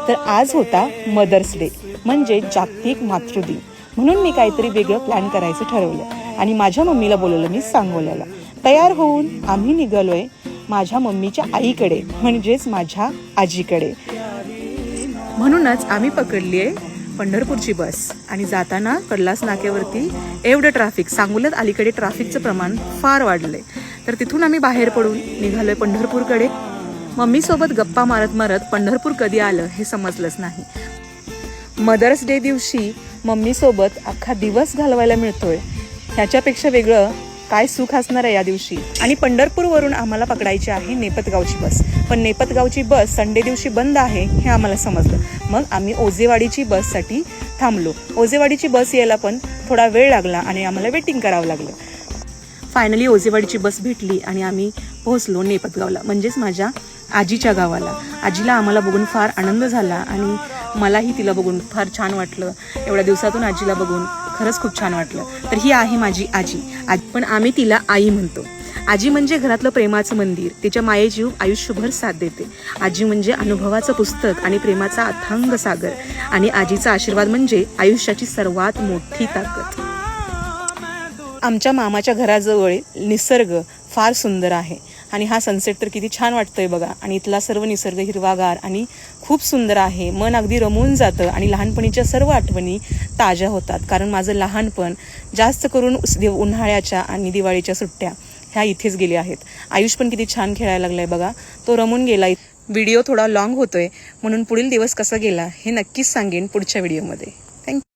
तर आज होता मदर्स डे म्हणजे जागतिक मातृदिन, म्हणून मी काहीतरी वेगळं प्लॅन करायचं ठरवलं आणि माझ्या मम्मीला बोलवलं मी सांगोल्याला. तयार होऊन आम्ही निघालोय माझ्या मम्मीच्या आईकडे म्हणजेच माझ्या आजीकडे. म्हणूनच आम्ही पकडली आहे पंढरपूरची बस आणि जाताना कडलास नाक्यावरती एवढं ट्रॅफिक, सांगोल्यात अलीकडे ट्रॅफिकचं प्रमाण फार वाढलंय. तर तिथून आम्ही बाहेर पडून निघालोय पंढरपूरकडे. मम्मीसोबत गप्पा मारत मारत पंढरपूर कधी आलं हे समजलंच नाही. मदर्स डे दिवशी मम्मीसोबत अख्खा दिवस घालवायला मिळतोय, ह्याच्यापेक्षा वेगळं काय सुख असणार आहे या दिवशी. आणि पंढरपूरवरून आम्हाला पकडायची आहे नेपतगावची बस, पण नेपतगावची बस संडे दिवशी बंद आहे हे आम्हाला समजलं. मग आम्ही ओझेवाडीची बससाठी थांबलो. ओझेवाडीची बस यायला पण थोडा वेळ लागला आणि आम्हाला वेटिंग करावं लागलं. फायनली ओझेवाडीची बस भेटली आणि आम्ही पोहोचलो नेपतगावला, म्हणजेच माझ्या आजीच्या गावाला. आजीला आम्हाला बघून फार आनंद झाला आणि मलाही तिला बघून फार छान वाटलं. एवढ्या दिवसातून आजीला बघून खरंच खूप छान वाटलं. तर ही आहे माझी आजी, पण आम्ही तिला आई म्हणतो. आजी म्हणजे घरातलं प्रेमाचं मंदिर, तिच्या मायेजीव आयुष्यभर साथ देते. आजी म्हणजे अनुभवाचं पुस्तक आणि प्रेमाचा अथांग सागर, आणि आजीचा आशीर्वाद म्हणजे आयुष्याची सर्वात मोठी ताकद. आमच्या मामाच्या घराजवळ निसर्ग फार सुंदर आहे आणि हा सनसेट तर किती छान वाटतोय बघा. आणि इथला सर्व निसर्ग हिरवागार आणि खूप सुंदर आहे. मन अगदी रमून जातं आणि लहानपणीच्या सर्व आठवणी ताज्या होतात. कारण माझं लहानपण जास्त करून उन्हाळ्याच्या आणि दिवाळीच्या सुट्ट्या ह्या इथेच गेल्या आहेत. आयुष पण किती छान खेळायला लागलाय बघा, तो रमून गेला. व्हिडिओ थोडा लॉंग होतोय म्हणून पुढील दिवस कसा गेला हे नक्कीच सांगेन पुढच्या व्हिडिओमध्ये. थँक्यू.